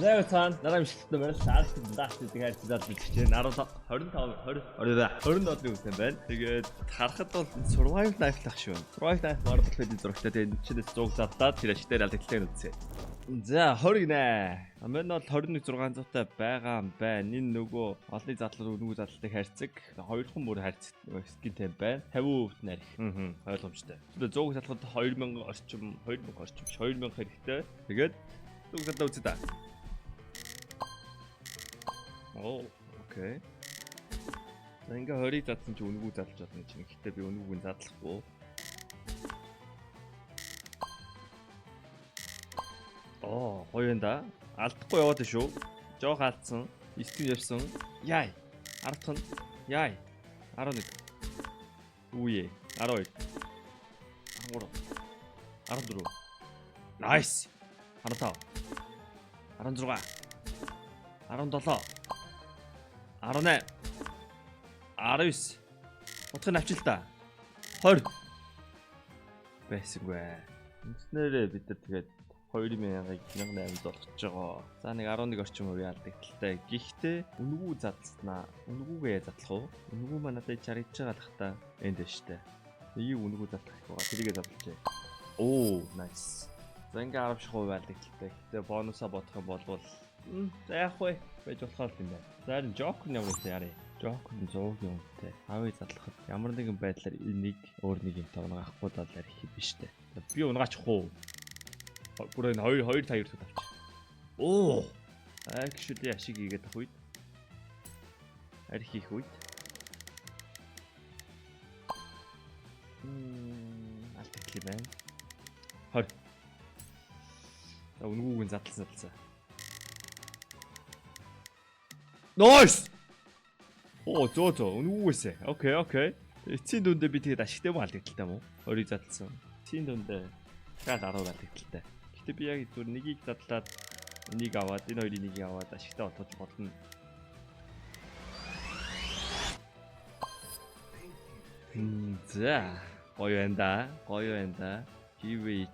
Зайг цаана нараа мишгтэн байна. Саалт даас тэгээд хайрцаад бичиж байна. 20 үсэн байна. Тэгээд харахад бол survival life лах шүү. Survival life мартах гэдэг зурагтай тэгээд чинээс 100 завтаад тэр ашигтай алдагдлаа үзье. За 20 гинэ. Амин бол 21600-тай байгаа юм байна. Энэ нөгөө олны задлал өнгөө задлалтыг хайрцаг. Хоёрхан бүр хайрцаг скинтэй байна. 50% нарих. Ойлгомжтой. Тэгээд 100 задлахад 2000 орчим 2000 хэрэгтэй. Тэгээд 100 задлаа үзье та. Оо, окей. За ингээ хорийг задсан чи өнгөө задлж байна чинь. Гэхдээ би өнгөөг задлахгүй. Оо, гоё энэ да. Алдахгүй яваад шүү. Жоох алдсан. 9 явсан. Яй. 10 тон. Яй. 11. Үе. 12. 13. 14. Nice. 15. 16. 17. 18 19 утгыг авчил та 20 байсангүй. Үснээрээ бид нар тэгээд 2000-ыг 1800 болгож байгаа. За нэг 11 орчим хувийн алдагдлаа. Гэхдээ үнгүү задлснаа. Үнгүүгээ задлах уу? Үнгүү маань надад чарж байгаа л хта энд штэ. Энийг үнгүү задлах байгаа. Тэрийгээ задлжээ. Оо, nice. За ингээ 10 ших хувийн алдагдлаа. Гэхдээ бонусаа бодох юм бол за яах вэ? Байж болохоор юм байна. За энэ Joker ямар вэ яарэ? Joker 100 юмтай. Авыг задлахад ямар нэгэн байдлаар энийг өөр нэг юм тавнаа авахгүй доллар хийх биш үү? Би унгаачих уу? Бүр энэ 2 таяр төгс авчих. Оо! Actually ашиг хийгээд авах үед. Арх хийх үед. Алдагдлаа байна. 20. За үнгүүг задлсан. Nice. Оо зөө үнгүүгээсэ. Окей. Эцсийн дүндээ би тэгээд ашигтай муу алдагдлаа мó. Орыг задлсан. Эцсийн дүндээ гал 10 алдагдлаа. Гэтэ би яг зүгээр нэгийг задлаад энийг аваад энэ хоёрын нэгийг аваад ашигтай болтол болно. За гоё энэ Giveaway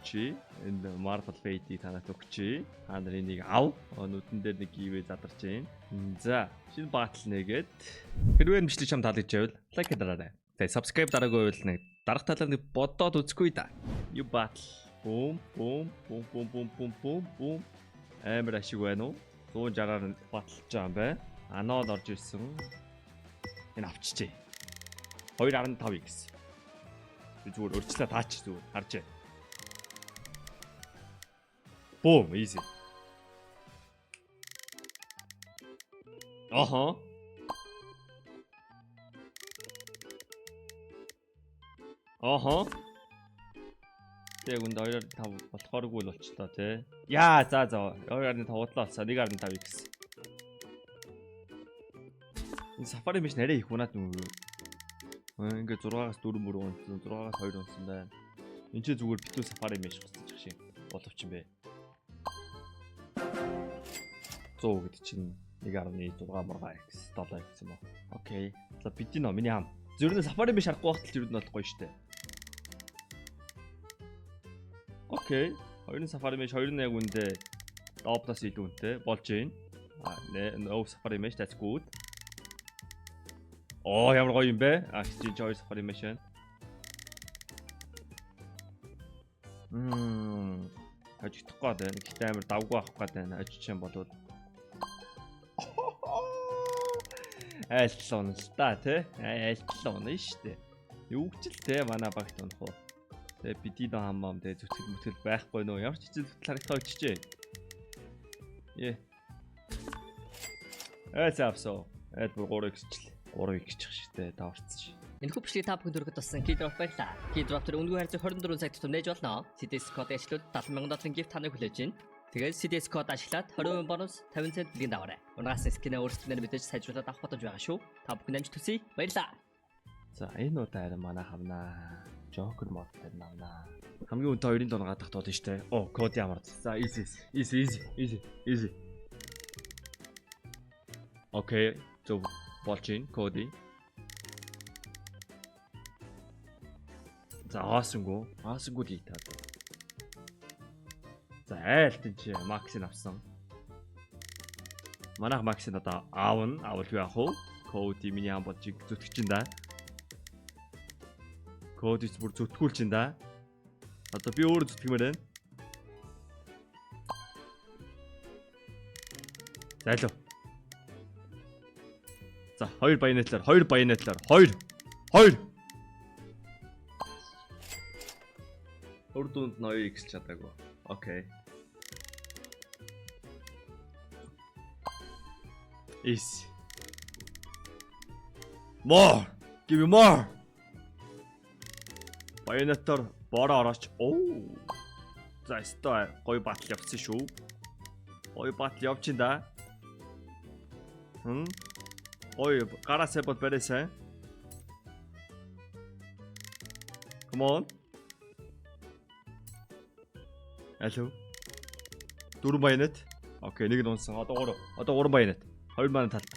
энэ Marvel Fate-ийг танаас өгчээ. Та нарын нэг ав. Нүдэн дээр нэг giveaway задарч байна. За, шинэ батл нэгээд хэрвээ мишлий чам таалагдж байвал лайк дараарай. Тэгээ subscribe дараагүй байвал нэг дарах талаар нэг бодоод үзэхгүй да. You battle. Boom. Амар ашиг байна уу? 160-аар баталж байгаа юм байна. Анод орж ирсэн. Энэ авчижээ. 2.5x. Би зүгээр өрчлөө таач зүгээр харж байна. Boom, easy. Аха. Тэг үнд 2.5 болохооргүй л болчлоо тий. Яа, за 2.5 удлаа болсоо 1.5x. Энэ Safari Mesh нарийн их унаад нүг. Ингээ 6-аас 4 мөр унсан, 6-аас 2 унсан байна. Энд чи зүгээр битүү Safari Mesh госчих шиг боловч юм бэ. 100 гэдэг чинь 1.6 мургаx доллар гэсэн юм уу. Окей. За бидний миний хам. Зөвхөн Safari Mesh харахгүй байхад л ер нь бол гоё штэ. Окей. Хоёрын Safari Mesh хоёр нь яг үндэ доопноос илүү үнэтэй болж байна. No Safari Mesh that's good. Оо ямар гоё юм бэ? Чи хоёр Safari Mesh байна. Ажигдах гээд байна. Гэхдээ амар давгүй авах гээд байна. Ажиж юм болоод айлтлаа унаа л та тий. Айлтлаа унаа штэ. Юу ч л тий манай багт унах уу. Тэгээ бидний хамаам тэгээ зүтгэл байхгүй нөө. Ямар ч зүйл харагдах очижээ. Заавсоо. Бүр 3x ч 3x чих штэ даварцсан ш. Энэхүү бичлэгийг та бүхэнд хүргэж туссан Keydrop баярлаа. Keydrop төр өнгөө харьцаг 24 цагт томнож болно. CDS код ашиглаад 70,000 долларын gift таныг хүлээж байна. Тэгээд CDS код ашиглаад 20% бонус 50 цент бэлгийн даваарай. Унгаас скинээ өөрсдөө мэдээж сайжруулаад авах бодож байгаа шүү. Та бүхэн амжилт хүсье. Баярлалаа. За энэ удаа манай хамнаа Joker модтай навнаа. Хамгийн үнэтэй хоёрын донгаа тахт болно штэ. Оо код ямар. За easy. Окей. Зөв болж ийн коди. За аасангуу дий таа. За айлт чи максыг авсан. Манайх Макс нь одоо аавал юу яах вэ? Коди миний ам бодчих зүтгэж чинь да. Кодис бүр зүтгүүл чинь да. Одоо би өөрөө зүтгэмээр байна. Зайлуу. За 2 баянатлаар 2. Өөр дунд нь 2x чадаагүй. Окей. Easy. More. Give me more. Баянатар бороо орооч. Оо. За стой гоё батал явсан шүү. Гоё батал явчихин да. Гоё гараасаа бод барайсаа. Come on. Алло. 4 баянат. Окей, нэг нь унсан. Одоо 3 баянат. 2 маань талд.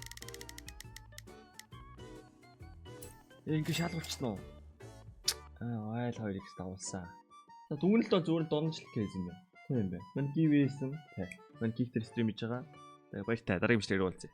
Ингээ шалгуулчихсан уу? Айл 2x давуулсан. За дүгнэлтөө зүгээр донжлох кейс юм байна. Тийм юм байна. Мань гивээсэн. Мань гихтер стрим хийж байгаа. Тэгээ баяртай дараагийн бичлэгээр уулзъя.